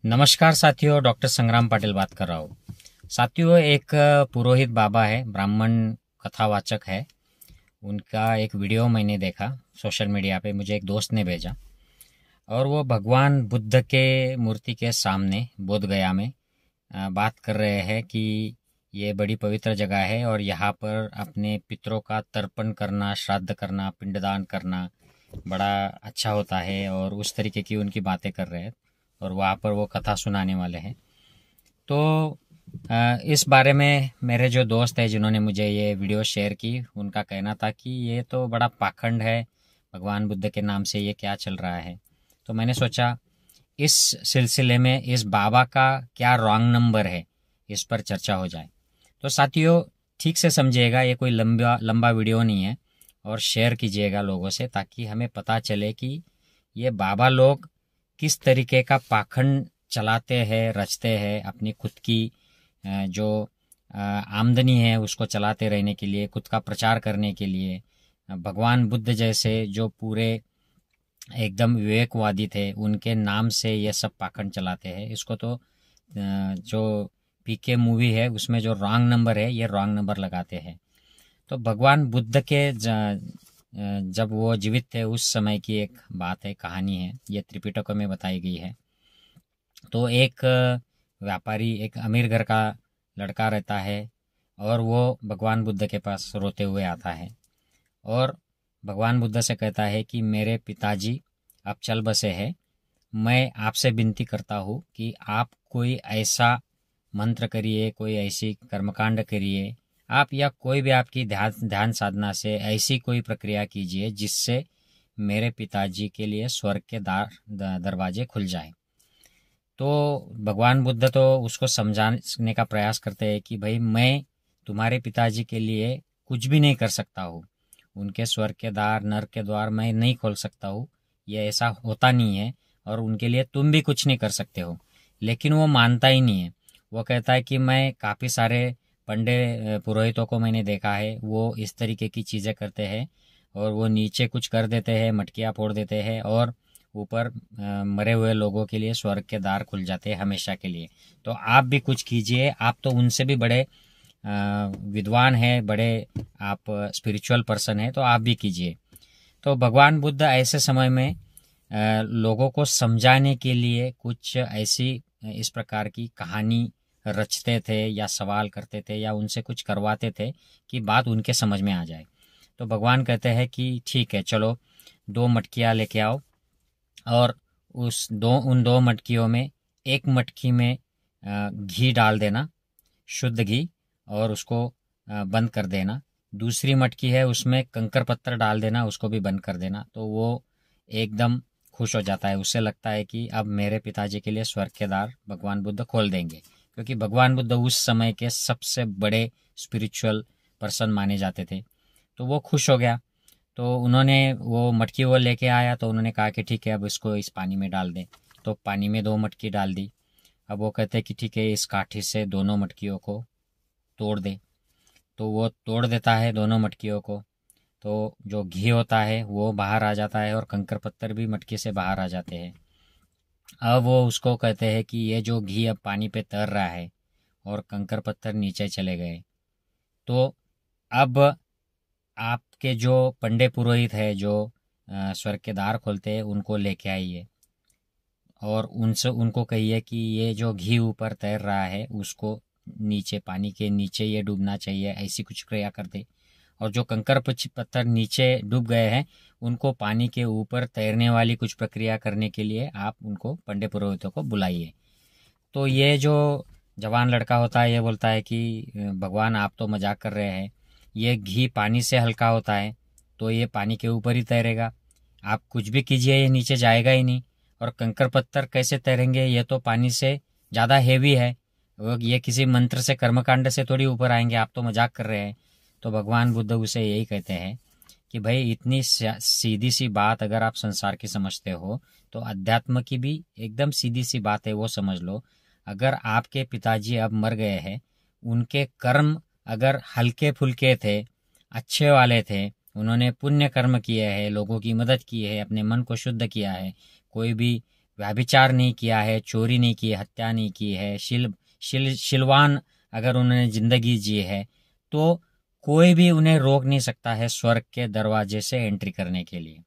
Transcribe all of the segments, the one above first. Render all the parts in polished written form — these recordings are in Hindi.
नमस्कार साथियों, डॉक्टर संग्राम पाटिल बात कर रहा हूँ। साथियों, एक पुरोहित बाबा है, ब्राह्मण कथावाचक है। उनका एक वीडियो मैंने देखा सोशल मीडिया पे, मुझे एक दोस्त ने भेजा। और वो भगवान बुद्ध के मूर्ति के सामने बोध गया में बात कर रहे हैं कि ये बड़ी पवित्र जगह है और यहाँ पर अपने पितरों का तर्पण करना, श्राद्ध करना, पिंडदान करना बड़ा अच्छा होता है। और उस तरीके की उनकी बातें कर रहे हैं और वहाँ पर वो कथा सुनाने वाले हैं। तो इस बारे में मेरे जो दोस्त है जिन्होंने मुझे ये वीडियो शेयर की, उनका कहना था कि ये तो बड़ा पाखंड है, भगवान बुद्ध के नाम से ये क्या चल रहा है। तो मैंने सोचा इस सिलसिले में इस बाबा का क्या रॉन्ग नंबर है, इस पर चर्चा हो जाए। तो साथियों, ठीक से समझिएगा, ये कोई लंबा लंबा वीडियो नहीं है और शेयर कीजिएगा लोगों से, ताकि हमें पता चले कि ये बाबा लोग किस तरीके का पाखंड चलाते हैं, रचते हैं अपनी खुद की जो आमदनी है उसको चलाते रहने के लिए, खुद का प्रचार करने के लिए। भगवान बुद्ध जैसे जो पूरे एकदम विवेकवादी थे, उनके नाम से ये सब पाखंड चलाते हैं। इसको तो जो पीके मूवी है उसमें जो रॉन्ग नंबर है, ये रॉन्ग नंबर लगाते हैं। तो भगवान बुद्ध के जब वो जीवित थे उस समय की एक बात है, कहानी है, ये त्रिपिटक में बताई गई है। तो एक व्यापारी, एक अमीर घर का लड़का रहता है और वो भगवान बुद्ध के पास रोते हुए आता है और भगवान बुद्ध से कहता है कि मेरे पिताजी अब चल बसे हैं, मैं आपसे विनती करता हूँ कि आप कोई ऐसा मंत्र करिए, कोई ऐसी कर्मकांड करिए आप, या कोई भी आपकी ध्यान साधना से ऐसी कोई प्रक्रिया कीजिए जिससे मेरे पिताजी के लिए स्वर्ग के दरवाजे खुल जाए। तो भगवान बुद्ध तो उसको समझाने का प्रयास करते हैं कि भाई मैं तुम्हारे पिताजी के लिए कुछ भी नहीं कर सकता हूँ, उनके स्वर्ग के द्वार, नर्क के द्वार मैं नहीं खोल सकता हूँ, ये ऐसा होता नहीं है और उनके लिए तुम भी कुछ नहीं कर सकते हो। लेकिन वो मानता ही नहीं है। वो कहता है कि मैं काफ़ी सारे पंडे पुरोहितों को मैंने देखा है, वो इस तरीके की चीज़ें करते हैं और वो नीचे कुछ कर देते हैं, मटकियाँ फोड़ देते हैं और ऊपर मरे हुए लोगों के लिए स्वर्ग के द्वार खुल जाते हैं हमेशा के लिए। तो आप भी कुछ कीजिए, आप तो उनसे भी बड़े विद्वान हैं, बड़े आप स्पिरिचुअल पर्सन हैं, तो आप भी कीजिए। तो भगवान बुद्ध ऐसे समय में लोगों को समझाने के लिए कुछ ऐसी इस प्रकार की कहानी रचते थे या सवाल करते थे या उनसे कुछ करवाते थे कि बात उनके समझ में आ जाए। तो भगवान कहते हैं कि ठीक है, चलो 2 मटकियाँ लेके आओ और उन दो मटकियों में एक मटकी में घी डाल देना, शुद्ध घी, और उसको बंद कर देना। दूसरी मटकी है उसमें कंकर पत्थर डाल देना, उसको भी बंद कर देना। तो वो एकदम खुश हो जाता है, उससे लगता है कि अब मेरे पिताजी के लिए स्वर्ग के द्वार भगवान बुद्ध खोल देंगे, क्योंकि भगवान बुद्ध उस समय के सबसे बड़े स्पिरिचुअल पर्सन माने जाते थे। तो वो खुश हो गया। तो उन्होंने वो मटकी वो लेके आया, तो उन्होंने कहा कि ठीक है, अब इसको इस पानी में डाल दें। तो पानी में 2 मटकी डाल दी। अब वो कहते हैं कि ठीक है, इस काठी से दोनों मटकियों को तोड़ दे। तो वो तोड़ देता है दोनों मटकियों को। तो जो घी होता है वो बाहर आ जाता है और कंकर पत्थर भी मटकी से बाहर आ जाते हैं। अब वो उसको कहते हैं कि ये जो घी अब पानी पे तैर रहा है और कंकर पत्थर नीचे चले गए, तो अब आपके जो पंडे पुरोहित है जो स्वर्ग के द्वार खोलते हैं, उनको लेके आइए और उनसे उनको कहिए कि ये जो घी ऊपर तैर रहा है उसको नीचे, पानी के नीचे ये डूबना चाहिए, ऐसी कुछ क्रिया कर दे। और जो कंकर पत्थर नीचे डूब गए हैं, उनको पानी के ऊपर तैरने वाली कुछ प्रक्रिया करने के लिए आप उनको पंडे पुरोहितों को बुलाइए। तो ये जो जवान लड़का होता है ये बोलता है कि भगवान आप तो मजाक कर रहे हैं, ये घी पानी से हल्का होता है तो ये पानी के ऊपर ही तैरेगा, आप कुछ भी कीजिए ये नीचे जाएगा ही नहीं। और कंकर पत्थर कैसे तैरेंगे, ये तो पानी से ज़्यादा हेवी है, ये किसी मंत्र से, कर्मकांड से थोड़ी ऊपर आएंगे, आप तो मजाक कर रहे हैं। तो भगवान बुद्ध उसे यही कहते हैं कि भाई इतनी सीधी सी बात अगर आप संसार की समझते हो तो अध्यात्म की भी एकदम सीधी सी बात है, वो समझ लो। अगर आपके पिताजी अब मर गए हैं, उनके कर्म अगर हल्के फुल्के थे, अच्छे वाले थे, उन्होंने पुण्य कर्म किए हैं, लोगों की मदद की है, अपने मन को शुद्ध किया है, कोई भी व्यभिचार नहीं किया है, चोरी नहीं की है, हत्या नहीं की है, शिलवान अगर उन्होंने जिंदगी जी है, तो कोई भी उन्हें रोक नहीं सकता है स्वर्ग के दरवाजे से एंट्री करने के लिए।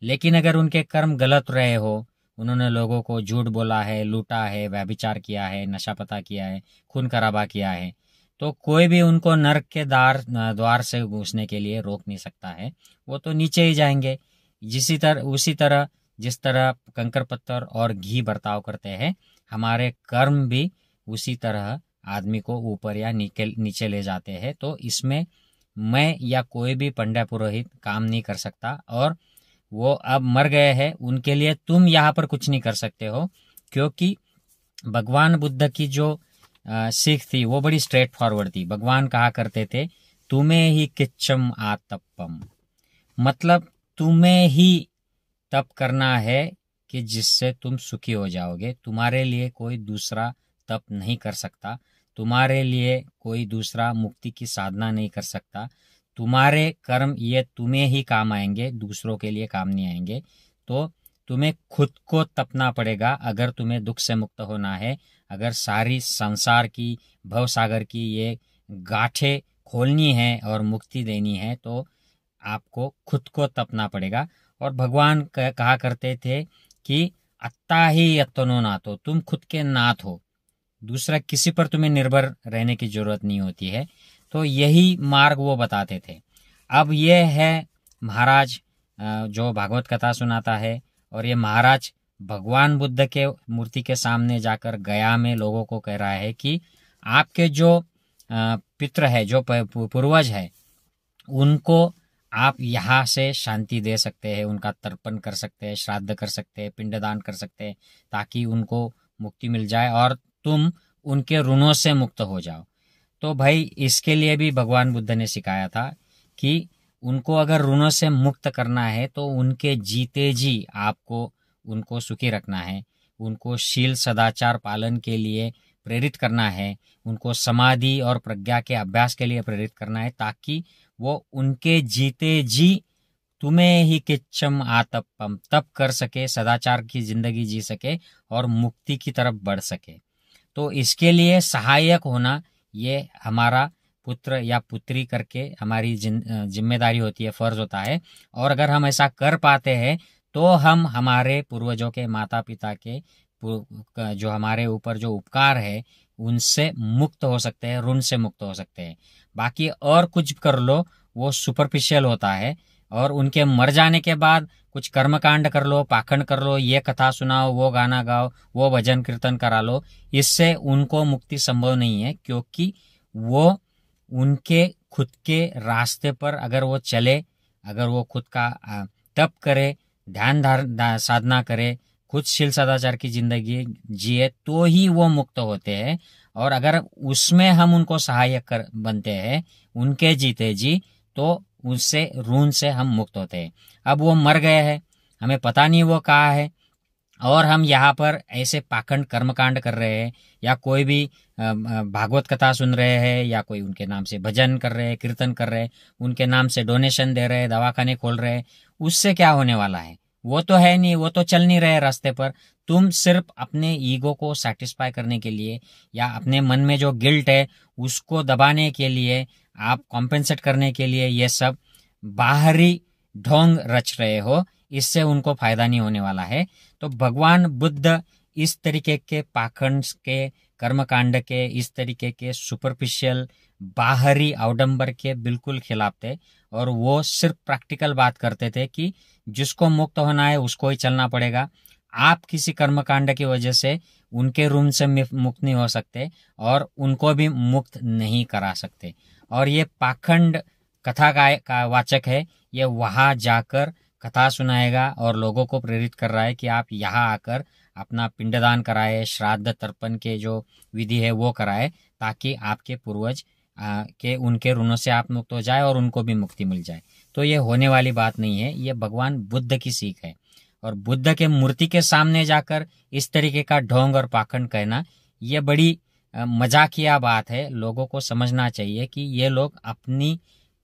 लेकिन अगर उनके कर्म गलत रहे हो, उन्होंने लोगों को झूठ बोला है, लूटा है, व्यभिचार किया है, नशा पता किया है, खून खराबा किया है, तो कोई भी उनको नरक के द्वार से घुसने के लिए रोक नहीं सकता है। वो तो नीचे ही जाएंगे। उसी तरह जिस तरह कंकर पत्थर और घी बर्ताव करते हैं, हमारे कर्म भी उसी तरह आदमी को ऊपर या नीचे ले जाते हैं। तो इसमें मैं या कोई भी पंडा पुरोहित काम नहीं कर सकता, और वो अब मर गए हैं, उनके लिए तुम यहाँ पर कुछ नहीं कर सकते हो, क्योंकि भगवान बुद्ध की जो सीख थी वो बड़ी स्ट्रेट फॉरवर्ड थी। भगवान कहा करते थे, तुम्हें ही किच्चम आतपम, मतलब तुम्हें ही तप करना है कि जिससे तुम सुखी हो जाओगे। तुम्हारे लिए कोई दूसरा तप नहीं कर सकता, तुम्हारे लिए कोई दूसरा मुक्ति की साधना नहीं कर सकता। तुम्हारे कर्म ये तुम्हें ही काम आएंगे, दूसरों के लिए काम नहीं आएंगे। तो तुम्हें खुद को तपना पड़ेगा अगर तुम्हें दुख से मुक्त होना है। अगर सारी संसार की, भव सागर की ये गांठें खोलनी है और मुक्ति देनी है, तो आपको खुद को तपना पड़ेगा। और भगवान कहा करते थे कि अत्ता ही यत्नो नाथो, तुम खुद के नाथ हो, दूसरा किसी पर तुम्हें निर्भर रहने की जरूरत नहीं होती है। तो यही मार्ग वो बताते थे। अब ये है महाराज जो भागवत कथा सुनाता है, और ये महाराज भगवान बुद्ध के मूर्ति के सामने जाकर गया में लोगों को कह रहा है कि आपके जो पितृ है, जो पूर्वज है, उनको आप यहाँ से शांति दे सकते हैं, उनका तर्पण कर सकते हैं, श्राद्ध कर सकते हैं, पिंडदान कर सकते हैं, ताकि उनको मुक्ति मिल जाए और तुम उनके ऋणों से मुक्त हो जाओ। तो भाई इसके लिए भी भगवान बुद्ध ने सिखाया था कि उनको अगर ऋणों से मुक्त करना है तो उनके जीते जी आपको उनको सुखी रखना है, उनको शील सदाचार पालन के लिए प्रेरित करना है, उनको समाधि और प्रज्ञा के अभ्यास के लिए प्रेरित करना है, ताकि वो उनके जीते जी तुम्हें ही किच्चम आतपम तप कर सके, सदाचार की जिंदगी जी सके और मुक्ति की तरफ बढ़ सके। तो इसके लिए सहायक होना ये हमारा पुत्र या पुत्री करके हमारी जिम्मेदारी होती है, फर्ज होता है। और अगर हम ऐसा कर पाते हैं तो हम हमारे पूर्वजों के, माता पिता के जो हमारे ऊपर जो उपकार है उनसे मुक्त हो सकते हैं, ऋण से मुक्त हो सकते हैं। बाकी और कुछ कर लो वो सुपरफिशियल होता है, और उनके मर जाने के बाद कुछ कर्मकांड कर लो, पाखंड कर लो, ये कथा सुनाओ, वो गाना गाओ, वो भजन कीर्तन करा लो, इससे उनको मुक्ति संभव नहीं है। क्योंकि वो उनके खुद के रास्ते पर अगर वो चले, अगर वो खुद का तप करे, ध्यान साधना करे, खुद शील सदाचार की जिंदगी जिए, तो ही वो मुक्त होते हैं। और अगर उसमें हम उनको सहायक बनते हैं उनके जीते जी, तो उससे ऋण से हम मुक्त होते हैं। अब वो मर गए हैं, हमें पता नहीं वो कहाँ है, और हम यहाँ पर ऐसे पाखंड कर्मकांड कर रहे हैं, या कोई भी भागवत कथा सुन रहे हैं, या कोई उनके नाम से भजन कर रहे हैं, कीर्तन कर रहे हैं, उनके नाम से डोनेशन दे रहे हैं, दवाखाने खोल रहे हैं, उससे क्या होने वाला है? वो तो है नहीं, वो तो चल नहीं रहे रास्ते पर। तुम सिर्फ अपने ईगो को सेटिस्फाई करने के लिए, या अपने मन में जो गिल्ट है उसको दबाने के लिए, आप कॉम्पेंसेट करने के लिए ये सब बाहरी ढोंग रच रहे हो, इससे उनको फायदा नहीं होने वाला है। तो भगवान बुद्ध इस तरीके के पाखंड के, कर्मकांड के, इस तरीके के सुपरफिशियल बाहरी आडंबर के बिल्कुल खिलाफ थे, और वो सिर्फ प्रैक्टिकल बात करते थे कि जिसको मुक्त होना है उसको ही चलना पड़ेगा। आप किसी कर्मकांड की वजह से उनके रूम से मुक्त नहीं हो सकते, और उनको भी मुक्त नहीं करा सकते। और ये पाखंड कथा का वाचक है, ये वहां जाकर कथा सुनाएगा और लोगों को प्रेरित कर रहा है कि आप यहाँ आकर अपना पिंडदान कराए, श्राद्ध तर्पण के जो विधि है वो कराए, ताकि आपके पूर्वज के उनके ऋणों से आप मुक्त हो जाए और उनको भी मुक्ति मिल जाए। तो ये होने वाली बात नहीं है, ये भगवान बुद्ध की सीख है। और बुद्ध के मूर्ति के सामने जाकर इस तरीके का ढोंग और पाखंड कहना, ये बड़ी मजाकिया बात है। लोगों को समझना चाहिए कि ये लोग अपनी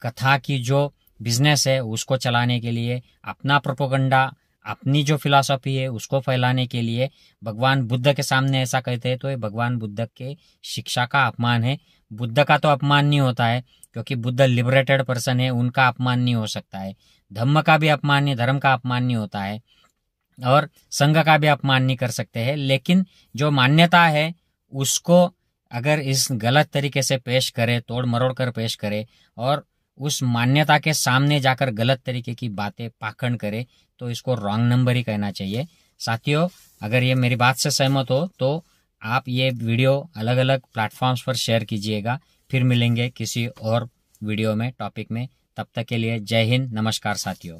कथा की जो बिजनेस है उसको चलाने के लिए, अपना प्रोपेगेंडा अपनी जो फिलॉसफी है उसको फैलाने के लिए भगवान बुद्ध के सामने ऐसा कहते हैं तो ये भगवान बुद्ध के शिक्षा का अपमान है। बुद्ध का तो अपमान नहीं होता है क्योंकि बुद्ध लिबरेटेड पर्सन है, उनका अपमान नहीं हो सकता है। धम्म का भी अपमान नहीं, धर्म का अपमान नहीं होता है और संघ का भी अपमान नहीं कर सकते हैं। लेकिन जो मान्यता है उसको अगर इस गलत तरीके से पेश करे, तोड़ मरोड़ कर पेश करे और उस मान्यता के सामने जाकर गलत तरीके की बातें पाखंड करे तो इसको रॉन्ग नंबर ही कहना चाहिए। साथियों, अगर ये मेरी बात से सहमत हो तो आप ये वीडियो अलग अलग प्लेटफॉर्म्स पर शेयर कीजिएगा। फिर मिलेंगे किसी और वीडियो में, टॉपिक में। तब तक के लिए जय हिंद, नमस्कार साथियों।